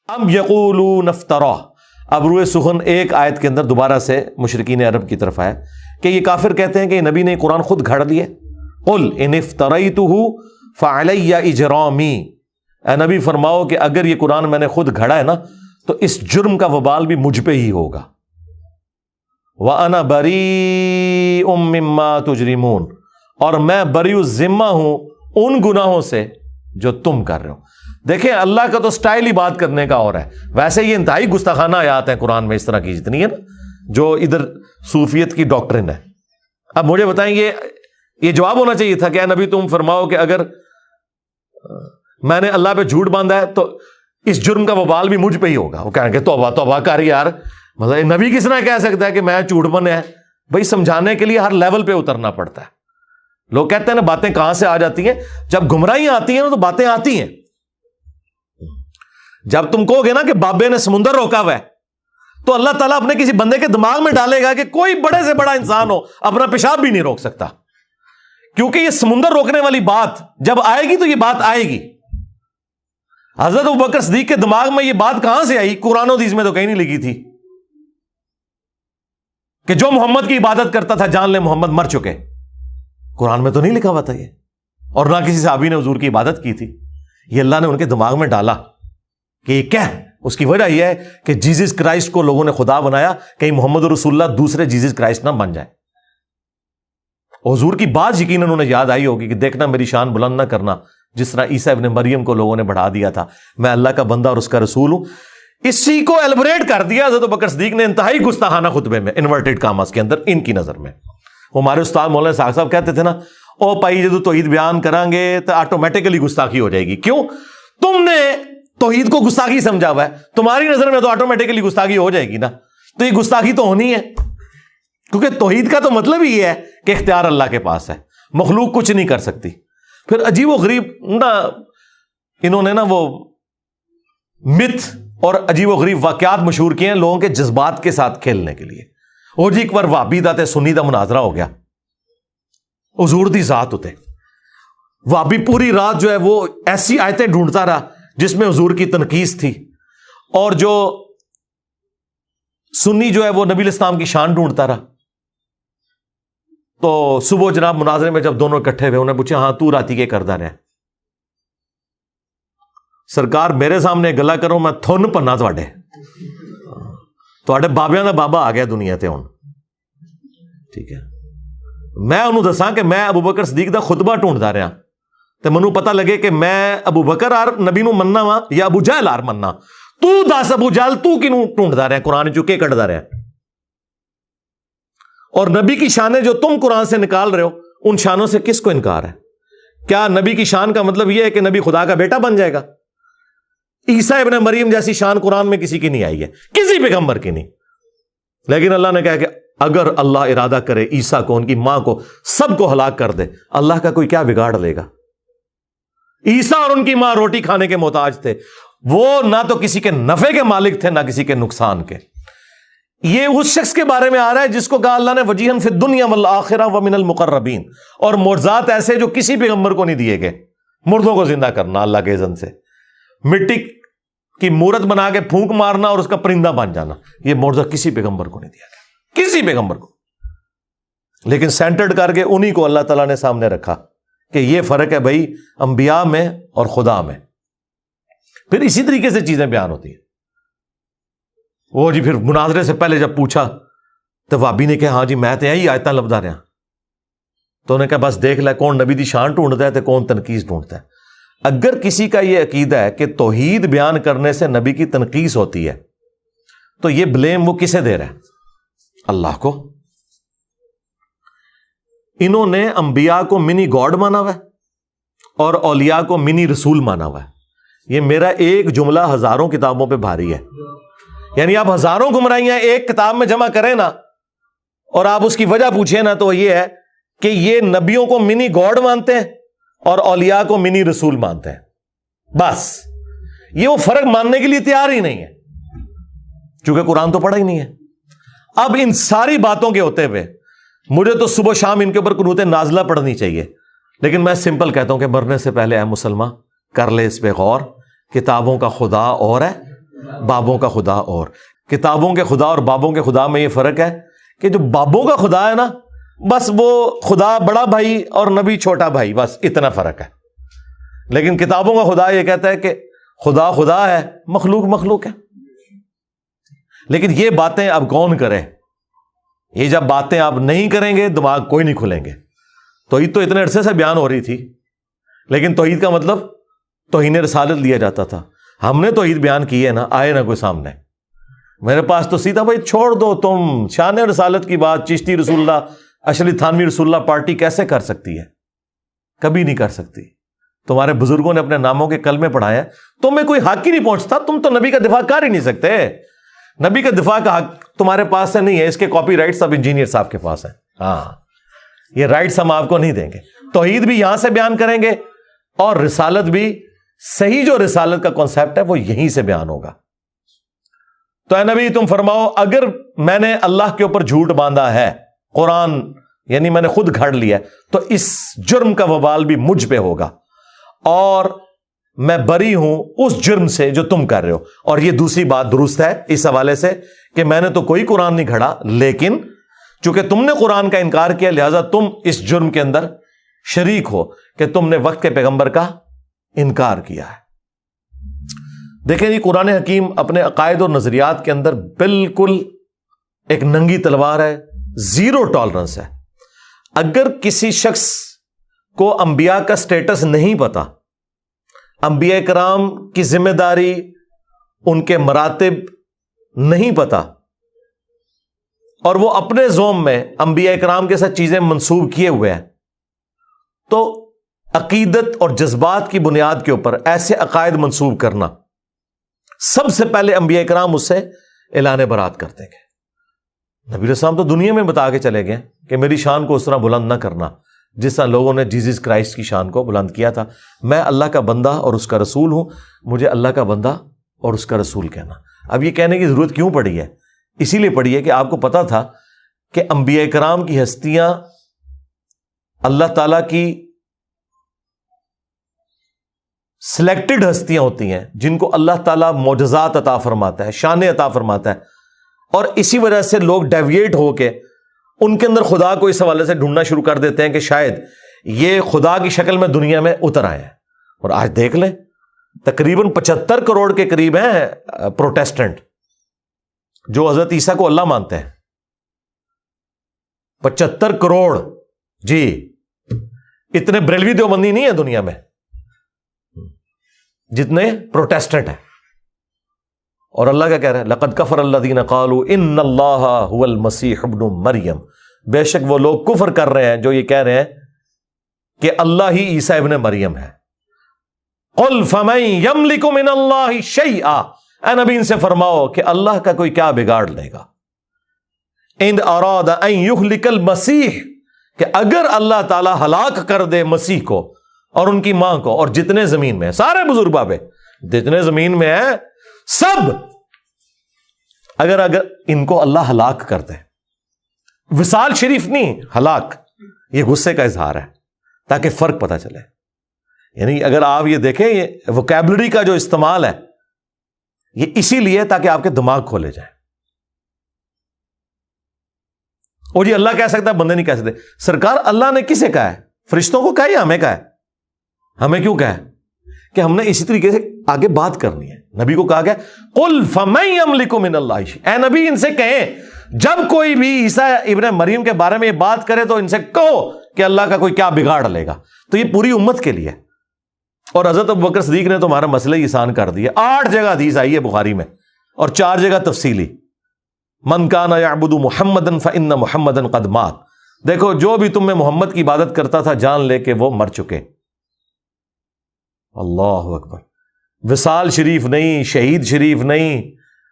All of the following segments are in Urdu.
ام یقولون افترا. اب روئے سخن ایک آیت کے اندر دوبارہ سے مشرکین عرب کی طرف آیا کہ یہ کافر کہتے ہیں کہ یہ نبی نے قرآن خود گھڑ لیے. قل ان افتریتہ فعلی اجرامی. اے نبی فرماؤ کہ اگر یہ قرآن میں نے خود گھڑا ہے نا تو اس جرم کا وبال بھی مجھ پہ ہی ہوگا. وَأَنَا بَرِيءٌ مِّمَّا تُجْرِمُونَ. اور میں بری الذمہ ہوں ان گناہوں سے جو تم کر رہے ہو. دیکھیں اللہ کا تو سٹائل ہی بات کرنے کا اور ہے. ویسے یہ انتہائی گستاخانہ آیات ہیں قرآن میں اس طرح کی جتنی ہے نا جو ادھر صوفیت کی ڈاکٹرن ہے. اب مجھے بتائیں یہ جواب ہونا چاہیے تھا کہ اے نبی تم فرماؤ کہ اگر میں نے اللہ پہ جھوٹ باندھا ہے تو اس جرم کا وبال بھی مجھ پہ ہی ہوگا. وہ کہیں گے توبہ توبہ کر یار, مطلب نبی کس طرح کہہ سکتا ہے کہ میں جھوٹ بنے ہے. بھائی سمجھانے کے لیے ہر لیول پہ اترنا پڑتا ہے. لوگ کہتے ہیں نا باتیں کہاں سے آ جاتی ہیں, جب گمراہیاں آتی ہیں نا تو باتیں آتی ہیں. جب تم کہو گے نا کہ بابے نے سمندر روکا ہوا ہے تو اللہ تعالیٰ اپنے کسی بندے کے دماغ میں ڈالے گا کہ کوئی بڑے سے بڑا انسان ہو اپنا پیشاب بھی نہیں روک سکتا, کیونکہ یہ سمندر روکنے والی بات جب آئے گی تو یہ بات آئے گی. حضرت ابوبکر صدیق کے دماغ میں یہ بات کہاں سے آئی؟ قرآن و حدیث میں تو کہیں نہیں لکھی تھی کہ جو محمد کی عبادت کرتا تھا جان لے محمد مر چکے. قرآن میں تو نہیں لکھا ہوا تھا یہ, اور نہ کسی صحابی نے حضور کی عبادت کی تھی. یہ اللہ نے ان کے دماغ میں ڈالا کہ یہ کیا ہے. اس کی وجہ یہ ہے کہ جیزس کرائسٹ کو لوگوں نے خدا بنایا, کہیں محمد رسول اللہ دوسرے جیزس کرائسٹ نہ بن جائے. حضور کی بات یقیناً انہیں یاد آئی ہوگی کہ دیکھنا میری شان بلند نہ کرنا, جس طرح عیسیٰ ابن مریم کو لوگوں نے بڑھا دیا تھا. میں اللہ کا بندہ اور اس کا رسول ہوں. اسی کو ایلبریٹ کر دیا حضرت ابوبکر صدیق نے انتہائی گستاخانہ خطبے میں, انورٹڈ کاماز کے اندر, ان کی نظر میں. وہ ہمارے استاد مولانا ساق صاحب کہتے تھے نا, او پائی جدو توحید بیان کریں گے تو آٹومیٹیکلی گستاخی ہو جائے گی. کیوں؟ تم نے توحید کو گستاخی سمجھا ہوا ہے, تمہاری نظر میں تو آٹومیٹیکلی گستاخی ہو جائے گی نا. تو یہ گستاخی تو ہونی ہے, کیونکہ توحید کا تو مطلب ہی ہے کہ اختیار اللہ کے پاس ہے, مخلوق کچھ نہیں کر سکتی. پھر عجیب و غریب نا انہوں نے نا وہ مت اور عجیب و غریب واقعات مشہور کیے ہیں لوگوں کے جذبات کے ساتھ کھیلنے کے لیے. وہ جی ایک بار وہابی دا تے سنی دا مناظرہ ہو گیا, حضور دی ذات ہوتے وہابی پوری رات جو ہے وہ ایسی آیتیں ڈھونڈتا رہا جس میں حضور کی تنقیص تھی, اور جو سنی جو ہے وہ نبی الاسلام کی شان ڈھونڈتا رہا. تو صبح جناب مناظرے میں جب دونوں اکٹھے ہوئے انہیں پوچھا, ہاں تو راتی کے کردہ رہے؟ سرکار میرے سامنے گلا کرو میں تھن پنا تھوڑے بابیاں دا بابا آ گیا دنیا تے ہن. ٹھیک ہے, میں انہوں دساں کہ میں ابوبکر صدیق دا خطبہ ڈھونڈتا رہا تے منوں پتہ لگے کہ میں ابوبکر آر نبی نو مننا وا یا ابو جہل آر مننا. تو دس ابو جہل تو کینوں ڈھونڈتا رہا قرآن چو کے کڈدا رہا, اور نبی کی شانیں جو تم قرآن سے نکال رہے ہو ان شانوں سے کس کو انکار ہے؟ کیا نبی کی شان کا مطلب یہ ہے کہ نبی خدا کا بیٹا بن جائے گا؟ عیسیٰ ابن مریم جیسی شان قرآن میں کسی کی نہیں آئی ہے, کسی پیغمبر کی نہیں. لیکن اللہ نے کہا کہ اگر اللہ ارادہ کرے عیسیٰ کو, ان کی ماں کو, سب کو ہلاک کر دے, اللہ کا کوئی کیا بگاڑ لے گا؟ عیسیٰ اور ان کی ماں روٹی کھانے کے محتاج تھے, وہ نہ تو کسی کے نفع کے مالک تھے نہ کسی کے نقصان کے. یہ اس شخص کے بارے میں آ رہا ہے جس کو کہا اللہ نے وجیہن فی الدنیا والآخرہ ومن المقربین, اور معجزات ایسے جو کسی پیغمبر کو نہیں دیے گئے. مردوں کو زندہ کرنا اللہ کے اذن سے, مٹی کی مورت بنا کے پھونک مارنا اور اس کا پرندہ بن جانا, یہ معجزہ کسی پیغمبر کو نہیں دیا گیا, کسی پیغمبر کو. لیکن سینٹرڈ کر کے انہی کو اللہ تعالیٰ نے سامنے رکھا کہ یہ فرق ہے بھائی انبیاء میں اور خدا میں. پھر اسی طریقے سے چیزیں بیان ہوتی ہیں. وہ جی پھر مناظرے سے پہلے جب پوچھا تو وابی نے کہا ہاں جی میں تو یہی آیتاں لبدا رہا. تو انہوں نے کہا بس دیکھ لے کون نبی دی شان ڈھونڈتا ہے تو کون تنقیص ڈھونڈتا ہے. اگر کسی کا یہ عقیدہ ہے کہ توحید بیان کرنے سے نبی کی تنقیص ہوتی ہے تو یہ بلیم وہ کسے دے رہا ہے؟ اللہ کو. انہوں نے انبیاء کو منی گاڈ مانا ہوا ہے اور اولیاء کو منی رسول مانا ہوا ہے. یہ میرا ایک جملہ ہزاروں کتابوں پہ بھاری ہے. یعنی آپ ہزاروں گمراہیاں ایک کتاب میں جمع کریں نا اور آپ اس کی وجہ پوچھیں نا تو یہ ہے کہ یہ نبیوں کو منی گاڈ مانتے ہیں اور اولیاء کو منی رسول مانتے ہیں. بس یہ وہ فرق ماننے کے لیے تیار ہی نہیں ہے چونکہ قرآن تو پڑھا ہی نہیں ہے. اب ان ساری باتوں کے ہوتے ہوئے مجھے تو صبح شام ان کے اوپر قنوت نازلہ پڑھنی چاہیے, لیکن میں سمپل کہتا ہوں کہ مرنے سے پہلے اے مسلمان کر لے اس پہ غور, کتابوں کا خدا اور ہے بابوں کا خدا اور کتابوں کے خدا اور بابوں کے خدا میں یہ فرق ہے کہ جو بابوں کا خدا ہے نا، بس وہ خدا بڑا بھائی اور نبی چھوٹا بھائی، بس اتنا فرق ہے. لیکن کتابوں کا خدا یہ کہتا ہے کہ خدا خدا ہے، مخلوق مخلوق ہے. لیکن یہ باتیں اب کون کرے؟ یہ جب باتیں آپ نہیں کریں گے دماغ کوئی نہیں کھلیں گے. توحید تو اتنے عرصے سے بیان ہو رہی تھی، لیکن توحید کا مطلب توہین رسالت لیا جاتا تھا. ہم نے توحید بیان کی ہے نا، آئے نا کوئی سامنے. میرے پاس تو سیدھا بھائی چھوڑ دو تم شان رسالت کی بات. چشتی رسول اللہ، اشرف تھانوی رسول اللہ پارٹی کیسے کر سکتی ہے؟ کبھی نہیں کر سکتی. تمہارے بزرگوں نے اپنے ناموں کے کلمے پڑھائے، تمہیں کوئی حق ہی نہیں پہنچتا. تم تو نبی کا دفاع کر ہی نہیں سکتے. نبی کا دفاع کا حق تمہارے پاس سے نہیں ہے، اس کے کاپی رائٹ سب انجینئر صاحب کے پاس ہیں. ہاں، یہ رائٹس ہم آپ کو نہیں دیں گے. توحید بھی یہاں سے بیان کریں گے اور رسالت بھی، صحیح جو رسالت کا کانسیپٹ ہے وہ یہیں سے بیان ہوگا. تو اے نبی تم فرماؤ، اگر میں نے اللہ کے اوپر جھوٹ باندھا ہے، قرآن یعنی میں نے خود گھڑ لیا، تو اس جرم کا وبال بھی مجھ پہ ہوگا، اور میں بری ہوں اس جرم سے جو تم کر رہے ہو. اور یہ دوسری بات درست ہے اس حوالے سے کہ میں نے تو کوئی قرآن نہیں گھڑا، لیکن چونکہ تم نے قرآن کا انکار کیا لہذا تم اس جرم کے اندر شریک ہو کہ تم نے وقت کے پیغمبر کا انکار کیا ہے. دیکھیں جی، قرآن حکیم اپنے عقائد اور نظریات کے اندر بالکل ایک ننگی تلوار ہے، زیرو ٹالرنس ہے. اگر کسی شخص کو انبیاء کا سٹیٹس نہیں پتا، انبیاء کرام کی ذمہ داری، ان کے مراتب نہیں پتا، اور وہ اپنے زوم میں انبیاء کرام کے ساتھ چیزیں منسوب کیے ہوئے ہیں، تو عقیدت اور جذبات کی بنیاد کے اوپر ایسے عقائد منسوب کرنا، سب سے پہلے انبیاء کرام اس سے اعلان برات کرتے گے. نبی علیہ السلام تو دنیا میں بتا کے چلے گئے کہ میری شان کو اس طرح بلند نہ کرنا جس طرح لوگوں نے جیزس کرائسٹ کی شان کو بلند کیا تھا. میں اللہ کا بندہ اور اس کا رسول ہوں، مجھے اللہ کا بندہ اور اس کا رسول کہنا. اب یہ کہنے کی ضرورت کیوں پڑی ہے؟ اسی لیے پڑی ہے کہ آپ کو پتا تھا کہ انبیاء کرام کی ہستیاں اللہ تعالیٰ کی سلیکٹڈ ہستیاں ہوتی ہیں جن کو اللہ تعالیٰ معجزات عطا فرماتا ہے، شان عطا فرماتا ہے، اور اسی وجہ سے لوگ ڈیویٹ ہو کے ان کے اندر خدا کو اس حوالے سے ڈھونڈنا شروع کر دیتے ہیں کہ شاید یہ خدا کی شکل میں دنیا میں اتر آئے ہیں. اور آج دیکھ لیں تقریباً 75 کروڑ کے قریب ہیں پروٹیسٹنٹ جو حضرت عیسیٰ کو اللہ مانتے ہیں. 75 کروڑ، جی اتنے بریلوی دیوبندی نہیں ہے دنیا میں جتنے پروٹیسٹنٹ ہیں. اور اللہ کیا کہہ رہا ہے؟ لقد کفر الذین قالوا ان اللہ هو المسیح ابن مریم. بے شک وہ لوگ کفر کر رہے ہیں جو یہ کہہ رہے ہیں کہ اللہ ہی عیسیٰ ابن مریم ہے. قل فمن یملک من اللہ شیئا، اے نبی ان سے فرماؤ کہ اللہ کا کوئی کیا بگاڑ لے گا. ان اراد ان یہلک المسیح، کہ اگر اللہ تعالی ہلاک کر دے مسیح کو اور ان کی ماں کو اور جتنے زمین میں، سارے بزرگ بابے جتنے زمین میں ہیں سب، اگر ان کو اللہ ہلاک کر دے، وصال شریف نہیں، ہلاک، یہ غصے کا اظہار ہے تاکہ فرق پتہ چلے. یعنی اگر آپ یہ دیکھیں یہ ووکیبلری کا جو استعمال ہے یہ اسی لیے تاکہ آپ کے دماغ کھولے جائیں. اور یہ اللہ کہہ سکتا ہے، بندے نہیں کہہ سکتے. سرکار اللہ نے کسے کہا ہے؟ فرشتوں کو کہا یا ہمیں کہا ہے؟ ہمیں کیوں کہا ہے؟ کہ ہم نے اسی طریقے سے آگے بات کرنی ہے. نبی کو کہا گیا قل فمن یملک من اللہ شیئا، اے نبی ان سے کہیں جب کوئی بھی عیسیٰ ابن مریم کے بارے میں یہ بات کرے تو ان سے کہو کہ اللہ کا کوئی کیا بگاڑ لے گا. تو یہ پوری امت کے لیے. اور حضرت ابوبکر صدیق نے تو ہمارا مسئلہ ہی آسان کر دیا. 8 جگہ حدیث آئی ہے بخاری میں اور 4 جگہ تفصیلی. من کان یعبد محمدا فان محمدا قد مات. دیکھو جو بھی تم میں محمد کی عبادت کرتا تھا جان لے کہ وہ مر چکے. اللہ اکبر. وصال شریف نہیں، شہید شریف نہیں،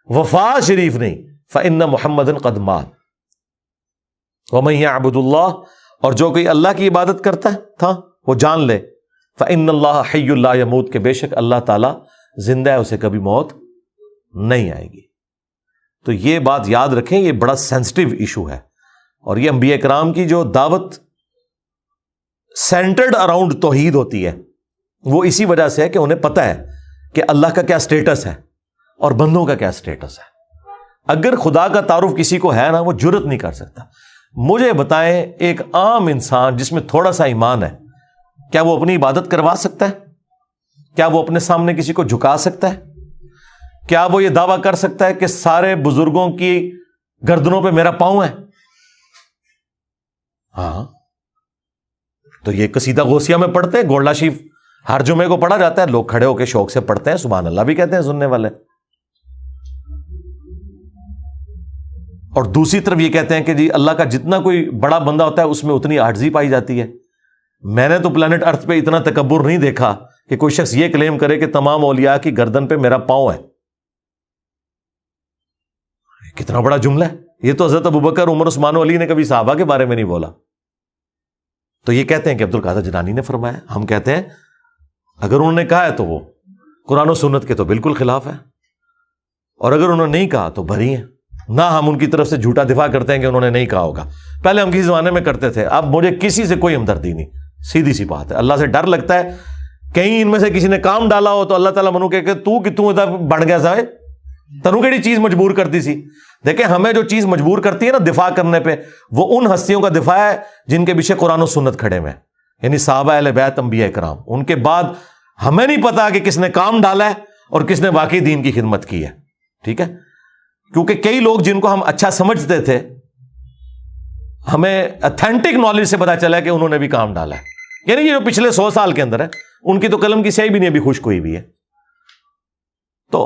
وفات شریف نہیں، فإن محمدًا قد مات. ومن يعبد اللہ، اور جو کوئی اللہ کی عبادت کرتا تھا وہ جان لے فإن اللہ حی لا يموت، کہ بے شک اللہ تعالیٰ زندہ ہے، اسے کبھی موت نہیں آئے گی. تو یہ بات یاد رکھیں، یہ بڑا سینسٹیو ایشو ہے. اور یہ انبیاء کرام کی جو دعوت سینٹرڈ اراؤنڈ توحید ہوتی ہے وہ اسی وجہ سے ہے کہ انہیں پتہ ہے کہ اللہ کا کیا سٹیٹس ہے اور بندوں کا کیا سٹیٹس ہے. اگر خدا کا تعارف کسی کو ہے نا وہ جرت نہیں کر سکتا. مجھے بتائیں ایک عام انسان جس میں تھوڑا سا ایمان ہے, کیا وہ اپنی عبادت کروا سکتا ہے؟ کیا وہ اپنے سامنے کسی کو جھکا سکتا ہے؟ کیا وہ یہ دعویٰ کر سکتا ہے کہ سارے بزرگوں کی گردنوں پہ میرا پاؤں ہے؟ ہاں, تو یہ قصیدہ غوثیہ میں پڑھتے ہیں, گولڈا شریف ہر جمعے کو پڑھا جاتا ہے, لوگ کھڑے ہو کے شوق سے پڑھتے ہیں, سبحان اللہ بھی کہتے ہیں سننے والے. اور دوسری طرف یہ کہتے ہیں کہ جی اللہ کا جتنا کوئی بڑا بندہ ہوتا ہے اس میں اتنی عاجزی پائی جاتی ہے. میں نے تو پلانٹ ارتھ پہ اتنا تکبر نہیں دیکھا کہ کوئی شخص یہ کلیم کرے کہ تمام اولیاء کی گردن پہ میرا پاؤں ہے. کتنا بڑا جملہ ہے یہ. تو حضرت ابوبکر, عمر, عثمان و علی نے کبھی صحابہ کے بارے میں نہیں بولا. تو یہ کہتے ہیں کہ عبد القادر جیلانی نے فرمایا. ہم کہتے ہیں اگر انہوں نے کہا ہے تو وہ قرآن و سنت کے تو بالکل خلاف ہے, اور اگر انہوں نے نہیں کہا تو بری ہیں. نہ ہم ان کی طرف سے جھوٹا دفاع کرتے ہیں کہ انہوں نے نہیں کہا ہوگا. پہلے ہم کسی زمانے میں کرتے تھے, اب مجھے کسی سے کوئی ہمدردی نہیں. سیدھی سی بات ہے, اللہ سے ڈر لگتا ہے کہیں ان میں سے کسی نے کام ڈالا ہو تو اللہ تعالیٰ منو کہ تو ادھر بڑھ گیا سا, تنو کیڑی چیز مجبور کرتی سی. دیکھیں ہمیں جو چیز مجبور کرتی ہے نا دفاع کرنے پہ, وہ ان ہستیوں کا دفاع ہے جن کے پیچھے قرآن و سنت کھڑے میں, یعنی صحابہ اہل بیت, انبیاء کرام. ان کے بعد ہمیں نہیں پتا کہ کس نے کام ڈالا ہے اور کس نے واقعی دین کی خدمت کی ہے. ٹھیک ہے, کیونکہ کئی لوگ جن کو ہم اچھا سمجھتے تھے, ہمیں اتھینٹک نالج سے پتا چلا کہ انہوں نے بھی کام ڈالا ہے. یعنی یہ جو پچھلے 100 سال کے اندر ہے ان کی تو قلم کی سیاہی بھی نہیں ابھی خشک ہوئی بھی ہے. تو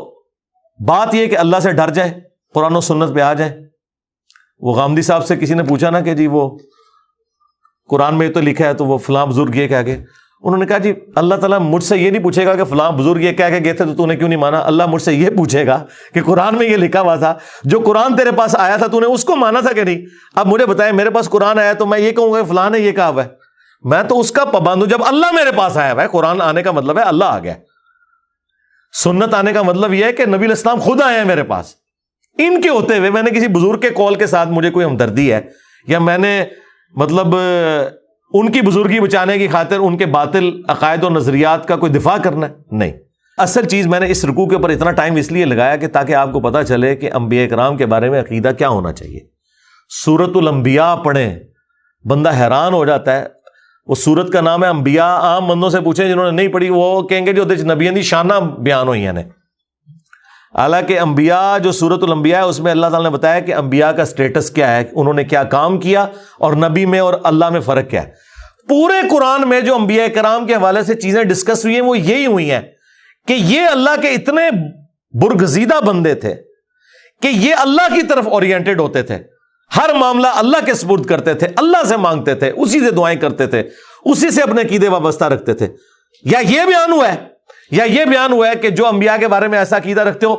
بات یہ کہ اللہ سے ڈر جائیں, قرآن و سنت پہ آ جائیں. وہ غامدی صاحب سے کسی نے پوچھا نا کہ جی وہ قرآن میں تو لکھا ہے تو وہ فلاں بزرگ یہ کہہ گئے. انہوں نے کہا جی اللہ تعالیٰ مجھ سے یہ نہیں پوچھے گا کہ فلاں بزرگ یہ کہہ کے گئے تھے تو نے کیوں نہیں مانا. اللہ مجھ سے یہ پوچھے گا کہ قرآن میں یہ لکھا ہوا تھا, جو قرآن تیرے پاس آیا تھا تو نے اس کو مانا تھا کہ نہیں. اب مجھے بتائیں میرے پاس قرآن آیا تو میں یہ کہوں گا کہ فلاں نے یہ کہا ہوا ہے, میں تو اس کا پابند ہوں. جب اللہ میرے پاس آیا ہوا ہے, قرآن آنے کا مطلب ہے اللہ آ گیا, سنت آنے کا مطلب یہ ہے کہ نبی علیہ السلام خود آئے ہیں میرے پاس. ان کے ہوتے ہوئے میں نے کسی بزرگ کے قول کے ساتھ مجھے کوئی ہمدردی ہے, یا میں نے مطلب ان کی بزرگی بچانے کی خاطر ان کے باطل عقائد و نظریات کا کوئی دفاع کرنا ہے, نہیں. اصل چیز میں نے اس رکوع کے اوپر اتنا ٹائم اس لیے لگایا کہ تاکہ آپ کو پتا چلے کہ انبیاء کرام کے بارے میں عقیدہ کیا ہونا چاہیے. سورۃ الانبیاء پڑھیں, بندہ حیران ہو جاتا ہے. وہ سورت کا نام ہے انبیاء. عام بندوں سے پوچھیں جنہوں نے نہیں پڑھی, وہ کہیں گے جو نبیوں دی شانہ بیان ہوئی ہیں. حالانکہ انبیاء جو سورۃ الانبیاء ہے اس میں اللہ تعالیٰ نے بتایا کہ انبیاء کا سٹیٹس کیا ہے, انہوں نے کیا کام کیا, اور نبی میں اور اللہ میں فرق کیا ہے. پورے قرآن میں جو انبیاء کرام کے حوالے سے چیزیں ڈسکس ہوئی ہیں وہ یہی ہوئی ہیں کہ یہ اللہ کے اتنے برگزیدہ بندے تھے کہ یہ اللہ کی طرف اورینٹڈ ہوتے تھے, ہر معاملہ اللہ کے سپرد کرتے تھے, اللہ سے مانگتے تھے, اسی سے دعائیں کرتے تھے, اسی سے اپنے عقیدے وابستہ رکھتے تھے. یا یہ بیان ہوا ہے کہ جو انبیاء کے بارے میں ایسا عقیدہ رکھتے ہو,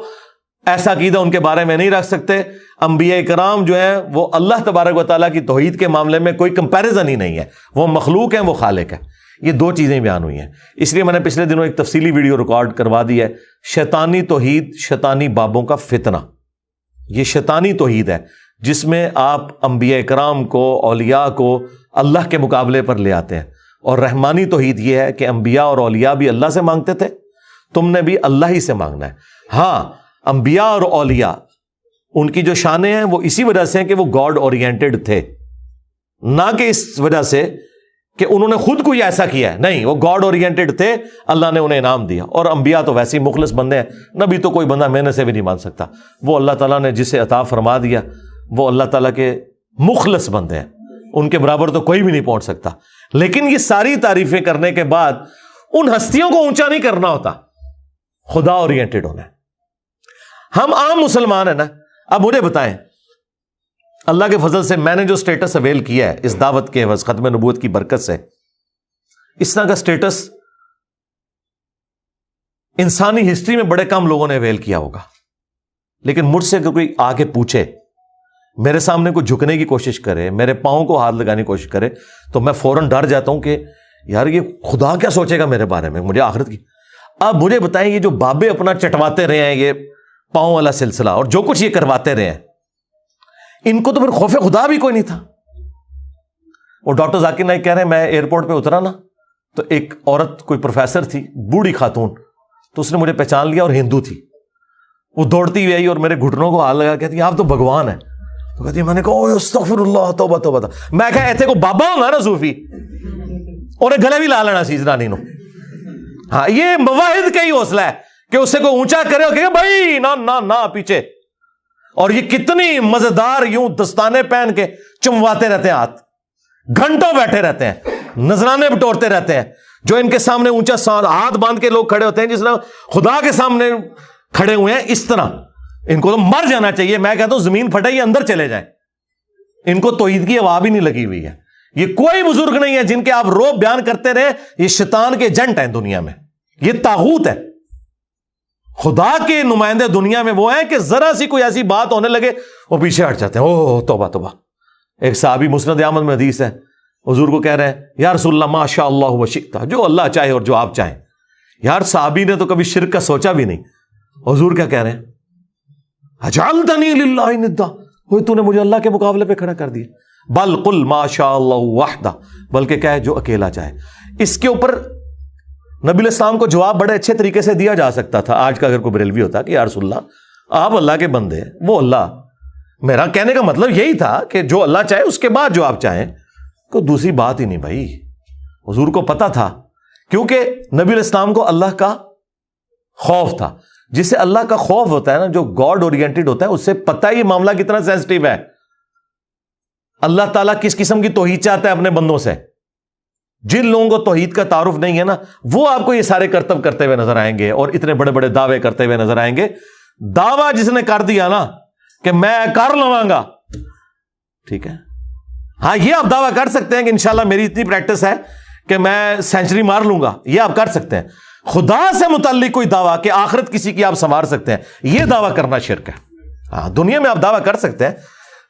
ایسا عقیدہ ان کے بارے میں نہیں رکھ سکتے. انبیاء کرام جو ہیں وہ اللہ تبارک و تعالیٰ کی توحید کے معاملے میں کوئی کمپیریزن ہی نہیں ہے, وہ مخلوق ہیں, وہ خالق ہے. یہ دو چیزیں بیان ہوئی ہیں. اس لیے میں نے پچھلے دنوں ایک تفصیلی ویڈیو ریکارڈ کروا دی ہے, شیطانی توحید, شیطانی بابوں کا فتنہ. یہ شیطانی توحید ہے جس میں آپ انبیاء کرام کو, اولیاء کو اللہ کے مقابلے پر لے آتے ہیں. اور رحمانی توحید یہ ہے کہ انبیاء اور اولیاء بھی اللہ سے مانگتے تھے, تم نے بھی اللہ ہی سے مانگنا ہے. ہاں انبیاء اور اولیاء ان کی جو شانیں ہیں وہ اسی وجہ سے ہیں کہ وہ گاڈ اورینٹڈ تھے, نہ کہ اس وجہ سے کہ انہوں نے خود کوئی ایسا کیا ہے. نہیں, وہ گاڈ اورینٹڈ تھے, اللہ نے انہیں انعام دیا. اور انبیاء تو ویسے ہی مخلص بندے ہیں, نبی تو کوئی بندہ محنت سے بھی نہیں مان سکتا. وہ اللہ تعالیٰ نے جسے عطا فرما دیا وہ اللہ تعالیٰ کے مخلص بندے ہیں, ان کے برابر تو کوئی بھی نہیں پہنچ سکتا. لیکن یہ ساری تعریفیں کرنے کے بعد ان ہستیوں کو اونچا نہیں کرنا ہوتا, خدا اورینٹڈ ہونا ہے. ہم عام مسلمان ہیں نا. اب مجھے بتائیں, اللہ کے فضل سے میں نے جو سٹیٹس اویل کیا ہے اس دعوت کے عوض ختم نبوت کی برکت سے, اس طرح کا سٹیٹس انسانی ہسٹری میں بڑے کم لوگوں نے اویل کیا ہوگا. لیکن مجھ سے اگر کوئی آ کے پوچھے, میرے سامنے کوئی جھکنے کی کوشش کرے, میرے پاؤں کو ہاتھ لگانے کی کوشش کرے, تو میں فوراً ڈر جاتا ہوں کہ یار یہ خدا کیا سوچے گا میرے بارے میں, مجھے آخرت کی. اب مجھے بتائیں, یہ جو بابے اپنا چٹواتے رہے ہیں, یہ پاؤں والا سلسلہ اور جو کچھ یہ کرواتے رہے ہیں, ان کو تو پھر خوف خدا بھی کوئی نہیں تھا. وہ ڈاکٹر ذاکر نائک کہہ رہے ہیں, میں ایئرپورٹ پہ اترا نا تو ایک عورت, کوئی پروفیسر تھی, بوڑھی خاتون, تو اس نے مجھے پہچان لیا اور ہندو تھی. وہ دوڑتی ہوئی آئی اور میرے گھٹنوں کو ہاتھ لگا کہتی آپ تو بھگوان ہیں. تو کہتی میں نے کہا استغفر اللہ توبہ توبہ. میں کہا ایتھے کو بابا ہوگا نا صوفی, انہیں گلے بھی لا لینا سی زنانی نو. ہاں یہ مواحد کا ہی حوصلہ ہے کہ اسے کوئی اونچا کرے اور کہ بھائی نہ نہ نہ پیچھے. اور یہ کتنی مزیدار یوں دستانے پہن کے چمواتے رہتے ہیں, ہاتھ گھنٹوں بیٹھے رہتے ہیں, نذرانے بٹورتے رہتے ہیں. جو ان کے سامنے اونچا ہاتھ باندھ کے لوگ کھڑے ہوتے ہیں جس طرح خدا کے سامنے کھڑے ہوئے ہیں, اس طرح ان کو تو مر جانا چاہیے. میں کہتا ہوں زمین پھٹے یہ اندر چلے جائیں. ان کو توحید کی ہوا بھی نہیں لگی ہوئی ہے. یہ کوئی بزرگ نہیں ہے جن کے آپ روب بیان کرتے رہے. یہ شیطان کے ایجنٹ ہیں دنیا میں, یہ طاغوت ہے. خدا کے نمائندے دنیا میں وہ ہیں کہ ذرا سی کوئی ایسی بات ہونے لگے وہ پیچھے ہٹ جاتے ہیں. اوہ توبہ توبہ. ایک صحابی مسند احمد میں حدیث ہے, حضور کو کہہ رہے ہیں یا رسول اللہ ما شاء اللہ و شئت, جو اللہ چاہے اور جو آپ چاہیں. یار صحابی نے تو کبھی شرک کا سوچا بھی نہیں. حضور کیا کہہ رہے ہیں, اجعلتنی للہ ندا, تو نے مجھے اللہ کے مقابلے پہ کھڑا کر دیا. بل قل ما شاء اللہ وحدہ, بلکہ کہے جو اکیلا چاہے. اس کے اوپر نبی علیہ السلام کو جواب بڑے اچھے طریقے سے دیا جا سکتا تھا. آج کا اگر کوئی بریلوی ہوتا کہ یا رسول اللہ آپ اللہ کے بندے ہیں, وہ اللہ. میرا کہنے کا مطلب یہی تھا کہ جو اللہ چاہے اس کے بعد جو آپ چاہیں, کوئی دوسری بات ہی نہیں بھائی. حضور کو پتا تھا, کیونکہ نبی علیہ السلام کو اللہ کا خوف تھا. جسے اللہ کا خوف ہوتا ہے نا, جو گاڈ اورینٹڈ ہوتا ہے, اس سے پتہ ہی معاملہ کتنا سینسٹیو ہے. اللہ تعالیٰ کس قسم کی توحید چاہتا ہے اپنے بندوں سے. جن لوگوں کو توحید کا تعارف نہیں ہے نا, وہ آپ کو یہ سارے کرتب کرتے ہوئے نظر آئیں گے اور اتنے بڑے بڑے دعوے کرتے ہوئے نظر آئیں گے. دعویٰ جس نے کر دیا نا کہ میں کر لواں گا, ٹھیک ہے, ہاں یہ آپ دعویٰ کر سکتے ہیں کہ انشاءاللہ میری اتنی پریکٹس ہے کہ میں سینچری مار لوں گا, یہ آپ کر سکتے ہیں. خدا سے متعلق کوئی دعویٰ کہ آخرت کسی کی آپ سنوار سکتے ہیں, یہ دعویٰ کرنا شرک ہے. ہاں دنیا میں آپ دعویٰ کر سکتے ہیں,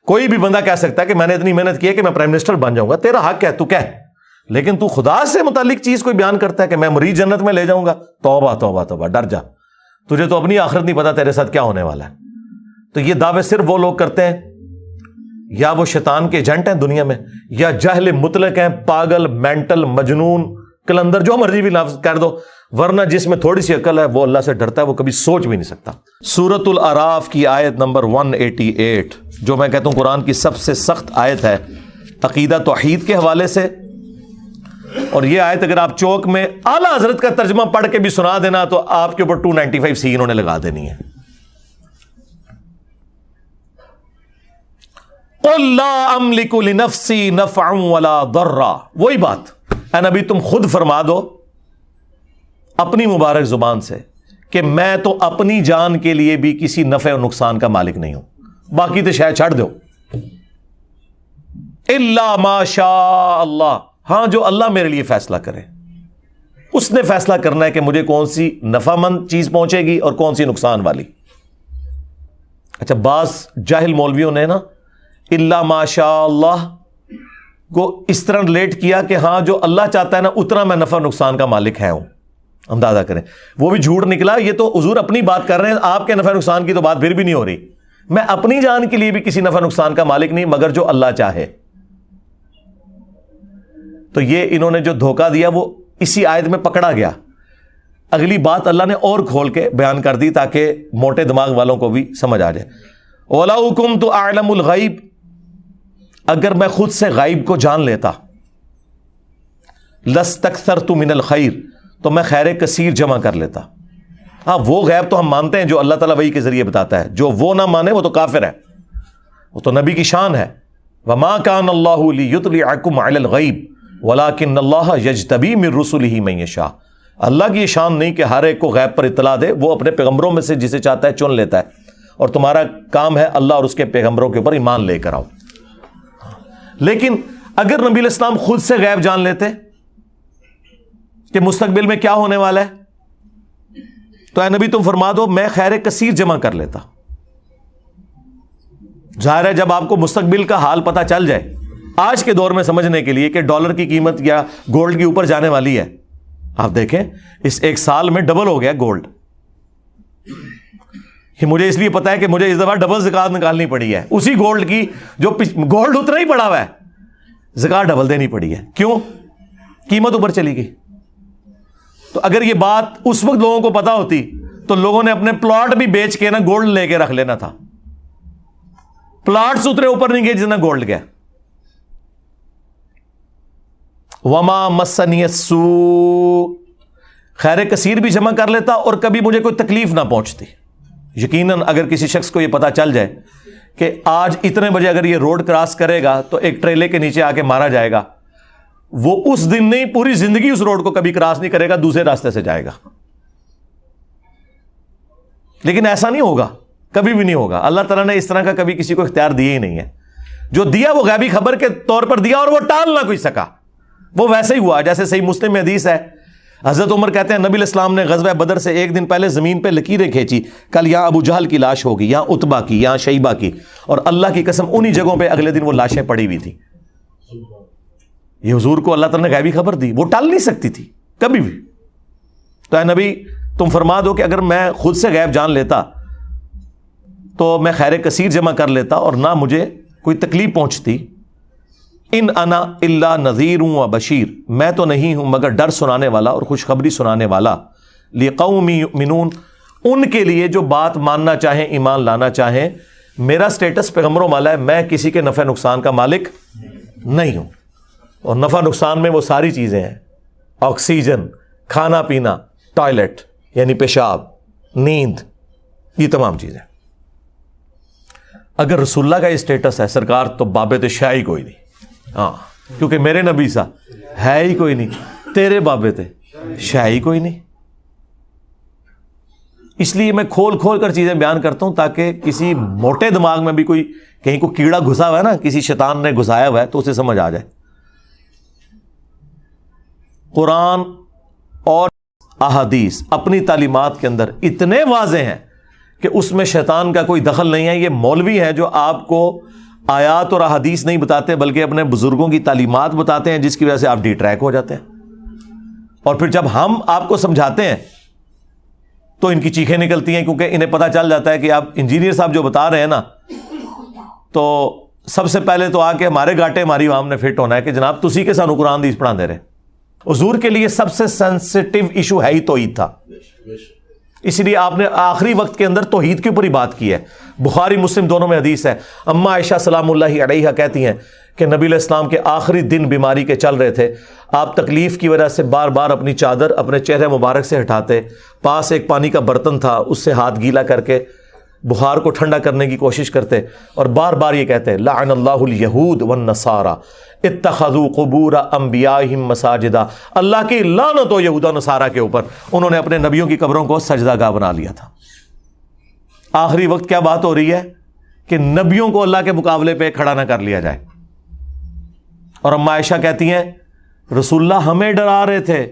کوئی بھی بندہ کہہ سکتا ہے کہ میں نے اتنی محنت کی ہے کہ میں پرائم منسٹر بن جاؤں گا, تیرا حق ہے تو کہہ. لیکن تو خدا سے متعلق چیز کوئی بیان کرتا ہے کہ میں مریض جنت میں لے جاؤں گا, توبہ توبہ توبہ, ڈر جا. تجھے تو اپنی آخرت نہیں پتا تیرے ساتھ کیا ہونے والا ہے. تو یہ دعوے صرف وہ لوگ کرتے ہیں یا وہ شیطان کے ایجنٹ ہیں دنیا میں, یا جاہل مطلق ہیں, پاگل, مینٹل, مجنون, کلندر, جو مرضی بھی لفظ کر دو, ورنہ جس میں تھوڑی سی عقل ہے وہ اللہ سے ڈرتا ہے, وہ کبھی سوچ بھی نہیں سکتا. سورۃ الاعراف کی آیت نمبر 188, جو میں کہتا ہوں قرآن کی سب سے سخت آیت ہے عقیدہ توحید کے حوالے سے. اور یہ آیت اگر آپ چوک میں اعلیٰ حضرت کا ترجمہ پڑھ کے بھی سنا دینا تو آپ کے اوپر 295 سی انہوں نے لگا دینی ہے. قل لا املک لنفسی نفعا ولا ضرا, وہی بات اے نبی تم خود فرما دو اپنی مبارک زبان سے کہ میں تو اپنی جان کے لیے بھی کسی نفع و نقصان کا مالک نہیں ہوں, باقی تو شاید چھڑ دو. الا ما شاء اللہ, ہاں جو اللہ میرے لیے فیصلہ کرے, اس نے فیصلہ کرنا ہے کہ مجھے کون سی نفع مند چیز پہنچے گی اور کون سی نقصان والی. اچھا بعض جاہل مولویوں نے نا الا ما شاء اللہ کو اس طرح ریلیٹ کیا کہ ہاں جو اللہ چاہتا ہے نا اتنا میں نفع نقصان کا مالک ہے ہوں. اندازہ کریں, وہ بھی جھوٹ نکلا. یہ تو حضور اپنی بات کر رہے ہیں, آپ کے نفع نقصان کی تو بات پھر بھی نہیں ہو رہی. میں اپنی جان کے لیے بھی کسی نفع نقصان کا مالک نہیں مگر جو اللہ چاہے. تو یہ انہوں نے جو دھوکہ دیا وہ اسی آیت میں پکڑا گیا. اگلی بات اللہ نے اور کھول کے بیان کر دی تاکہ موٹے دماغ والوں کو بھی سمجھ آ جائے. وَلَوْ كُنْتُ أَعْلَمُ الْغَيْبِ, اگر میں خود سے غیب کو جان لیتا, لَاسْتَكْثَرْتُ مِنَ الْخَيْرِ, تو میں خیر کثیر جمع کر لیتا. ہاں وہ غیب تو ہم مانتے ہیں جو اللہ تعالیٰ وحی کے ذریعے بتاتا ہے, جو وہ نہ مانے وہ تو کافر ہے, وہ تو نبی کی شان ہے. وَمَا كَانَ اللَّهُ لِيُطْلِعَكُمْ عَلَى الْغَيْبِ وَلَكِنَّ اللَّهَ يَجْتَبِي مِن رُّسُلِهِ مَن يَشَاءُ. اللہ کی یہ شان نہیں کہ ہر ایک کو غیب پر اطلاع دے, وہ اپنے پیغمبروں میں سے جسے چاہتا ہے چن لیتا ہے, اور تمہارا کام ہے اللہ اور اس کے پیغمبروں کے اوپر ایمان لے کر آؤ. لیکن اگر نبی علیہ السلام خود سے غیب جان لیتے کہ مستقبل میں کیا ہونے والا ہے, تو اے نبی تم فرما دو میں خیر کثیر جمع کر لیتا. ظاہر ہے جب آپ کو مستقبل کا حال پتہ چل جائے, آج کے دور میں سمجھنے کے لیے کہ ڈالر کی قیمت یا گولڈ کی اوپر جانے والی ہے, آپ دیکھیں اس ایک سال میں ڈبل ہو گیا گولڈ. یہ مجھے اس لیے پتا ہے کہ مجھے اس دفعہ ڈبل زکات نکالنی پڑی ہے اسی گولڈ کی, جو گولڈ اتنا ہی پڑا ہوا ہے, زکات ڈبل دینی پڑی ہے. کیوں؟ قیمت اوپر چلی گئی. تو اگر یہ بات اس وقت لوگوں کو پتا ہوتی تو لوگوں نے اپنے پلاٹ بھی بیچ کے نا گولڈ لے کے رکھ لینا تھا. پلاٹ سے اترے اوپر نہیں گئے جتنا گولڈ گیا. وما مسنی السوء، خیر کثیر بھی جمع کر لیتا اور کبھی مجھے کوئی تکلیف نہ پہنچتی. یقیناً اگر کسی شخص کو یہ پتا چل جائے کہ آج اتنے بجے اگر یہ روڈ کراس کرے گا تو ایک ٹریلے کے نیچے آ کے مارا جائے گا، وہ اس دن نہیں پوری زندگی اس روڈ کو کبھی کراس نہیں کرے گا، دوسرے راستے سے جائے گا. لیکن ایسا نہیں ہوگا، کبھی بھی نہیں ہوگا. اللہ تعالیٰ نے اس طرح کا کبھی کسی کو اختیار دیا ہی نہیں ہے. جو دیا وہ غیبی خبر کے طور پر دیا اور وہ ٹال نہ کوئی سکا، وہ ویسے ہی ہوا. جیسے صحیح مسلم میں حدیث ہے، حضرت عمر کہتے ہیں نبی الاسلام نے غزوہ بدر سے ایک دن پہلے زمین پہ لکیریں کھینچی، کل یہاں ابو جہل کی لاش ہوگی، یہاں عتبہ کی، یہاں شیبہ کی، اور اللہ کی قسم انہی جگہوں پہ اگلے دن وہ لاشیں پڑی ہوئی تھیں. یہ حضور کو اللہ تعالیٰ نے غیبی خبر دی، وہ ٹال نہیں سکتی تھی کبھی بھی. تو اے نبی تم فرما دو کہ اگر میں خود سے غیب جان لیتا تو میں خیر کثیر جمع کر لیتا اور نہ مجھے کوئی تکلیف پہنچتی. ان انا الا نذیر و بشیر، میں تو نہیں ہوں مگر ڈر سنانے والا اور خوشخبری سنانے والا. لقوم یؤمنون، ان کے لیے جو بات ماننا چاہیں، ایمان لانا چاہیں. میرا سٹیٹس پیغمبروں والا ہے، میں کسی کے نفع نقصان کا مالک نہیں ہوں. اور نفع نقصان میں وہ ساری چیزیں ہیں، آکسیجن، کھانا پینا، ٹوائلٹ یعنی پیشاب، نیند، یہ تمام چیزیں. اگر رسول اللہ کا یہ سٹیٹس ہے سرکار، تو بابے تو شاہ ہی کوئی نہیں. ہاں، کیونکہ میرے نبی سا ہے ہی کوئی نہیں، تیرے بابے تھے شاہ ہی کوئی نہیں. اس لیے میں کھول کھول کر چیزیں بیان کرتا ہوں تاکہ کسی موٹے دماغ میں بھی کوئی کہیں کو کیڑا گھسا ہوا ہے نا، کسی شیطان نے گھسایا ہوا ہے، تو اسے سمجھ آ جائے. قرآن اور احادیث اپنی تعلیمات کے اندر اتنے واضح ہیں کہ اس میں شیطان کا کوئی دخل نہیں ہے. یہ مولوی ہیں جو آپ کو آیات اور احادیث نہیں بتاتے بلکہ اپنے بزرگوں کی تعلیمات بتاتے ہیں، جس کی وجہ سے آپ ڈی ٹریک ہو جاتے ہیں. اور پھر جب ہم آپ کو سمجھاتے ہیں تو ان کی چیخیں نکلتی ہیں، کیونکہ انہیں پتہ چل جاتا ہے کہ آپ انجینئر صاحب جو بتا رہے ہیں نا، تو سب سے پہلے تو آ کے ہمارے گاٹے ہماری عوام نے فٹ ہونا ہے کہ جناب تسی کے سانو قرآن حدیث پڑھا دے رہے. حضور کے لیے سب سے سینسٹیو ایشو ہے ہی توحید تھا، اس لیے آپ نے آخری وقت کے اندر توحید کے اوپر ہی بات کی ہے. بخاری مسلم دونوں میں حدیث ہے، اما عائشہ سلام اللہ علیہا کہتی ہیں کہ نبی علیہ السلام کے آخری دن بیماری کے چل رہے تھے، آپ تکلیف کی وجہ سے بار بار اپنی چادر اپنے چہرے مبارک سے ہٹاتے، پاس ایک پانی کا برتن تھا، اس سے ہاتھ گیلا کر کے بخار کو ٹھنڈا کرنے کی کوشش کرتے، اور بار بار یہ کہتے لعن اللہ الیہود والنصارى اتخذوا قبور انبیائہم مساجدا، اللہ کی لعنت ہو یہود و نصارہ کے اوپر، انہوں نے اپنے نبیوں کی قبروں کو سجدہ گاہ بنا لیا تھا. آخری وقت کیا بات ہو رہی ہے کہ نبیوں کو اللہ کے مقابلے پہ کھڑا نہ کر لیا جائے. اور اما عائشہ کہتی ہیں رسول اللہ ہمیں ڈرا رہے تھے،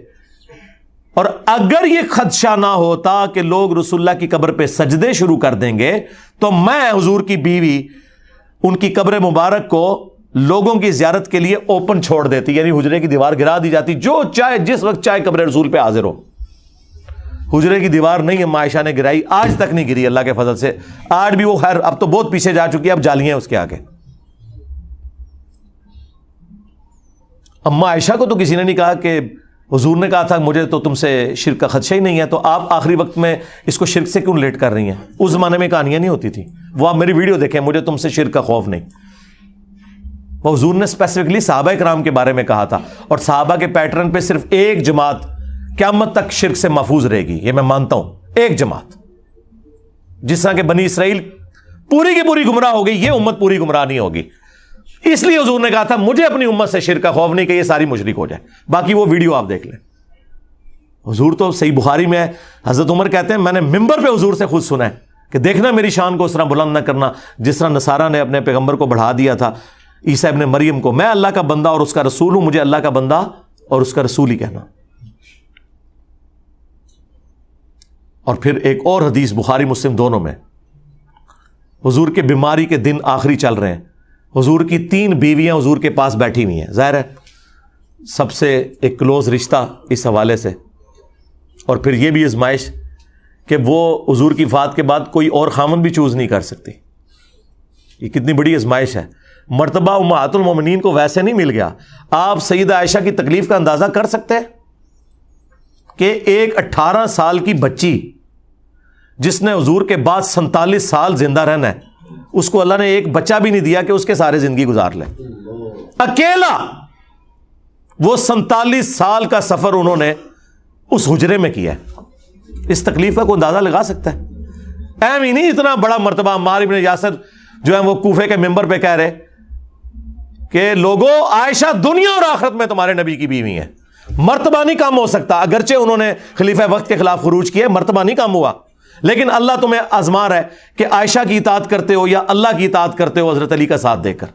اور اگر یہ خدشہ نہ ہوتا کہ لوگ رسول اللہ کی قبر پہ سجدے شروع کر دیں گے تو میں حضور کی بیوی ان کی قبر مبارک کو لوگوں کی زیارت کے لیے اوپن چھوڑ دیتی، یعنی حجرے کی دیوار گرا دی جاتی، جو چاہے جس وقت چاہے قبر رسول پہ حاضر ہو. حجرے کی دیوار نہیں اما عائشہ نے گرائی، آج تک نہیں گری اللہ کے فضل سے. آج بھی وہ خیر اب تو بہت پیچھے جا چکی ہے، اب جالیاں اس کے آگے. اما عائشہ کو تو کسی نے نہیں کہا کہ حضور نے کہا تھا مجھے تو تم سے شرک کا خدشہ ہی نہیں ہے، تو آپ آخری وقت میں اس کو شرک سے کیوں ریلیٹ کر رہی ہیں؟ اس زمانے میں کہانیاں نہیں ہوتی تھی. وہ آپ میری ویڈیو دیکھیں، مجھے تم سے شرک کا خوف نہیں. وہ حضور نے اسپیسیفکلی صحابہ کرام کے بارے میں کہا تھا، اور صحابہ کے پیٹرن پہ صرف ایک جماعت قیامت تک شرک سے محفوظ رہے گی، یہ میں مانتا ہوں. ایک جماعت، جس طرح کہ بنی اسرائیل پوری کی پوری گمراہ ہو گئی، یہ امت پوری گمراہ نہیں ہوگی. اس لیے حضور نے کہا تھا مجھے اپنی امت سے شرک کا خوف نہیں کہ یہ ساری مشرک ہو جائے. باقی وہ ویڈیو آپ دیکھ لیں. حضور تو صحیح بخاری میں ہے، حضرت عمر کہتے ہیں میں نے ممبر پہ حضور سے خود سنا ہے کہ دیکھنا میری شان کو اس طرح بلند نہ کرنا جس طرح نصارہ نے اپنے پیغمبر کو بڑھا دیا تھا، عیسیٰ ابن مریم کو. میں اللہ کا بندہ اور اس کا رسول ہوں، مجھے اللہ کا بندہ اور اس کا رسول ہی کہنا. اور پھر ایک اور حدیث بخاری مسلم دونوں میں، حضور کے بیماری کے دن آخری چل رہے ہیں، حضور کی 3 بیویاں حضور کے پاس بیٹھی ہوئی ہیں. ظاہر ہے سب سے ایک کلوز رشتہ اس حوالے سے، اور پھر یہ بھی آزمائش کہ وہ حضور کی وفات کے بعد کوئی اور خامن بھی چوز نہیں کر سکتی. یہ کتنی بڑی آزمائش ہے. مرتبہ امہات المومنین کو ویسے نہیں مل گیا. آپ سیدہ عائشہ کی تکلیف کا اندازہ کر سکتے ہیں کہ ایک 18 سال کی بچی جس نے حضور کے بعد 47 سال زندہ رہنا ہے، اس کو اللہ نے ایک بچہ بھی نہیں دیا کہ اس کے سارے زندگی گزار لے. اکیلا وہ 47 سال کا سفر انہوں نے اس حجرے میں کیا ہے. اس تکلیف کا کوئی اندازہ لگا سکتا ہے؟ اہم ہی نہیں اتنا بڑا مرتبہ. عمار ابن یاسر جو ہے وہ کوفے کے ممبر پہ کہہ رہے کہ لوگوں، عائشہ دنیا اور آخرت میں تمہارے نبی کی بیوی ہیں. مرتبہ نہیں کم ہو سکتا، اگرچہ انہوں نے خلیفہ وقت کے خلاف خروج کیا، مرتبہ نہیں کم ہوا، لیکن اللہ تمہیں آزما رہا ہے کہ عائشہ کی اطاعت کرتے ہو یا اللہ کی اطاعت کرتے ہو حضرت علی کا ساتھ دے کر،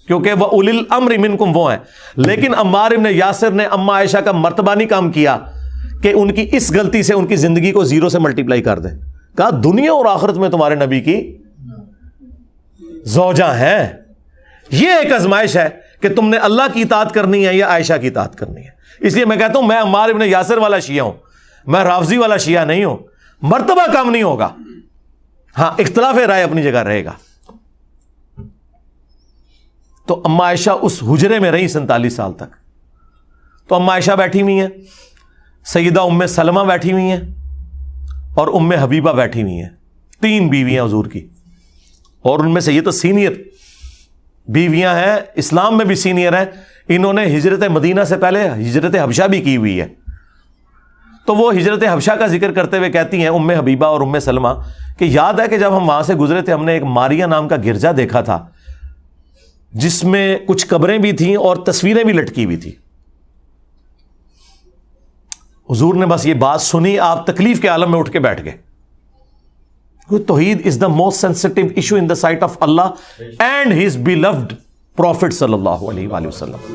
کیونکہ وہ اولی الامر منکم وہ ہیں. لیکن عمار ابن یاسر نے اما عائشہ کا مرتبہ نہیں کم کیا کہ ان کی اس غلطی سے ان کی زندگی کو 0 سے ملٹیپلائی کر دے. کہا دنیا اور آخرت میں تمہارے نبی کی زوجہ ہیں. یہ ایک آزمائش ہے کہ تم نے اللہ کی اطاعت کرنی ہے یا عائشہ کی اطاعت کرنی ہے. اس لیے میں کہتا ہوں میں عمار ابن یاسر والا شیعہ ہوں، میں رافضی والا شیعہ نہیں ہوں. مرتبہ کم نہیں ہوگا، ہاں اختلاف رائے اپنی جگہ رہے گا. تو اما عائشہ اس حجرے میں رہی 47 سال تک. تو اما عائشہ بیٹھی ہوئی ہیں، سیدہ ام سلمہ بیٹھی ہوئی ہیں اور ام حبیبہ بیٹھی ہوئی ہیں. 3 بیویاں حضور کی، اور ان میں سے یہ تو سینئر بیویاں ہیں، اسلام میں بھی سینئر ہیں. انہوں نے ہجرت مدینہ سے پہلے ہجرت حبشہ بھی کی ہوئی ہے. تو وہ ہجرت حبشہ کا ذکر کرتے ہوئے کہتی ہیں ام حبیبہ اور ام سلمہ کہ یاد ہے کہ جب ہم وہاں سے گزرے تھے ہم نے ایک ماریا نام کا گرجا دیکھا تھا جس میں کچھ قبریں بھی تھیں اور تصویریں بھی لٹکی ہوئی تھی. حضور نے بس یہ بات سنی، آپ تکلیف کے عالم میں اٹھ کے بیٹھ گئے. توحید is the most sensitive issue in the sight of Allah and his beloved prophet صلی اللہ علیہ وآلہ وسلم.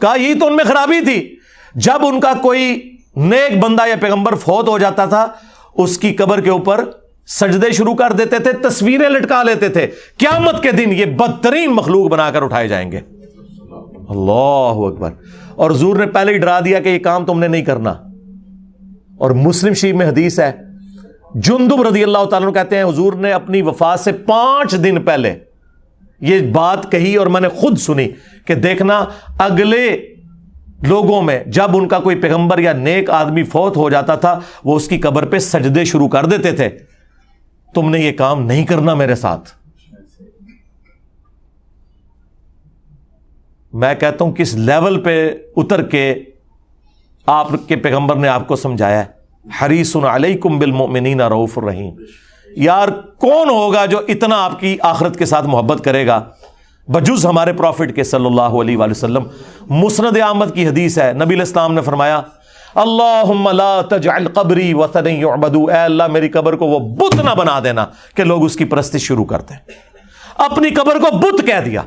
کہا یہی تو ان میں خرابی تھی، جب ان کا کوئی نیک بندہ یا پیغمبر فوت ہو جاتا تھا اس کی قبر کے اوپر سجدے شروع کر دیتے تھے، تصویریں لٹکا لیتے تھے. قیامت کے دن یہ بدترین مخلوق بنا کر اٹھائے جائیں گے. اللہ اکبر. اور حضور نے پہلے ہی ڈرا دیا کہ یہ کام تم نے نہیں کرنا. اور مسلم شریف میں حدیث ہے، جندب رضی اللہ تعالیٰ عنہ کہتے ہیں حضور نے اپنی وفات سے 5 دن پہلے یہ بات کہی اور میں نے خود سنی کہ دیکھنا اگلے لوگوں میں جب ان کا کوئی پیغمبر یا نیک آدمی فوت ہو جاتا تھا وہ اس کی قبر پہ سجدے شروع کر دیتے تھے. تم نے یہ کام نہیں کرنا میرے ساتھ. میں کہتا ہوں کس لیول پہ اتر کے آپ کے پیغمبر نے آپ کو سمجھایا ہے. حریص علیکم بالمؤمنین رؤوف الرحیم. یار کون ہوگا جو اتنا آپ کی آخرت کے ساتھ محبت کرے گا بجز ہمارے پروفٹ کے صلی اللہ علیہ وآلہ وسلم. مسند احمد کی حدیث ہے، نبی علیہ السلام نے فرمایا اللہم لا تجعل قبری وثنا یعبد. اے اللہ میری قبر کو وہ بت نہ بنا دینا کہ لوگ اس کی پرستش شروع کرتے ہیں. اپنی قبر کو بت کہہ دیا.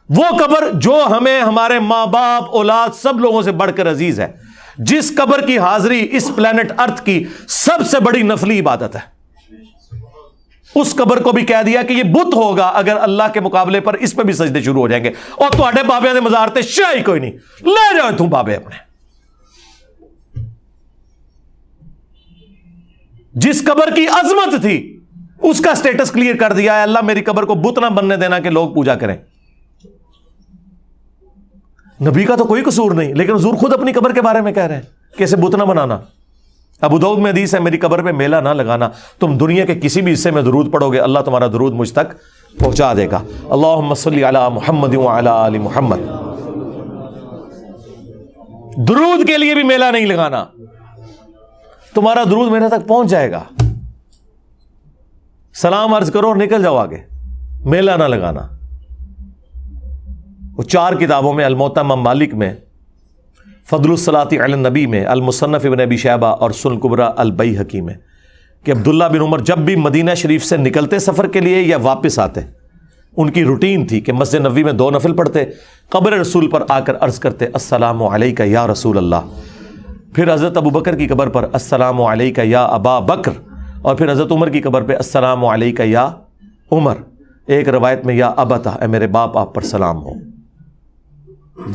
وہ قبر جو ہمیں ہمارے ماں باپ اولاد سب لوگوں سے بڑھ کر عزیز ہے، جس قبر کی حاضری اس پلانٹ ارتھ کی سب سے بڑی نفلی عبادت ہے، اس قبر کو بھی کہہ دیا کہ یہ بت ہوگا اگر اللہ کے مقابلے پر اس پہ بھی سجدے شروع ہو جائیں گے. اور تواڈے بابے دے مزار تے شاہی کوئی نہیں، لے جاؤ تم بابے اپنے. جس قبر کی عظمت تھی اس کا سٹیٹس کلیئر کر دیا ہے، اللہ میری قبر کو بت نہ بننے دینا کہ لوگ پوجا کریں. نبی کا تو کوئی قصور نہیں، لیکن حضور خود اپنی قبر کے بارے میں کہہ رہے ہیں کہ اسے بت نہ بنانا. ابو داؤد میں حدیث ہے میری قبر پہ میلہ نہ لگانا. تم دنیا کے کسی بھی حصے میں درود پڑھو گے اللہ تمہارا درود مجھ تک پہنچا دے گا. اللہم صلی علی محمد وعلی آل محمد. درود کے لیے بھی میلہ نہیں لگانا، تمہارا درود میرے تک پہنچ جائے گا. سلام عرض کرو اور نکل جاؤ آگے، میلہ نہ لگانا. وہ 4 کتابوں میں، الموطا امام مالک میں، فضل الصلاۃ علی النبی میں، المصنف ابن ابی شیبہ اور سنن کبریٰ البیہقی میں، کہ عبداللہ بن عمر جب بھی مدینہ شریف سے نکلتے سفر کے لیے یا واپس آتے ان کی روٹین تھی کہ مسجد نبوی میں 2 نفل پڑھتے، قبر رسول پر آ کر عرض کرتے السلام علیک یا رسول اللہ. پھر حضرت ابو بکر کی قبر پر السلام علیک یا ابا بکر، اور پھر حضرت عمر کی قبر پہ السلام علیک یا عمر. ایک روایت میں یا ابتا، اے میرے باپ آپ پر سلام ہو.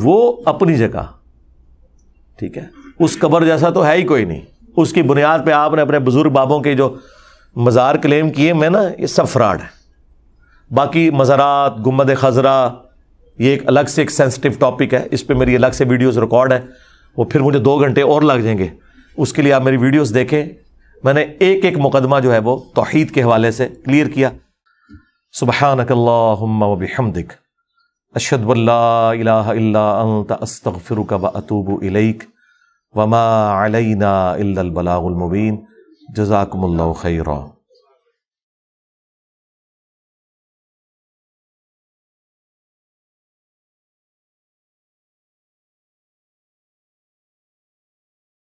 وہ اپنی جگہ ٹھیک ہے، اس قبر جیسا تو ہے ہی کوئی نہیں. اس کی بنیاد پہ آپ نے اپنے بزرگ بابوں کے جو مزار کلیم کیے میں نا یہ سب فراڈ ہے. باقی مزارات، گنبد خضرا، یہ ایک الگ سے ایک سینسٹیو ٹاپک ہے، اس پہ میری الگ سے ویڈیوز ریکارڈ ہے، وہ پھر مجھے 2 گھنٹے اور لگ جائیں گے. اس کے لیے آپ میری ویڈیوز دیکھیں. میں نے ایک ایک مقدمہ جو ہے وہ توحید کے حوالے سے کلیئر کیا. سبحانک اللہم و بحمدک اشہد ان لا الہ الا انت استغفرک و اتوب الیک وما علینا الا البلاغ المبین. جزاکم اللہ خیرا.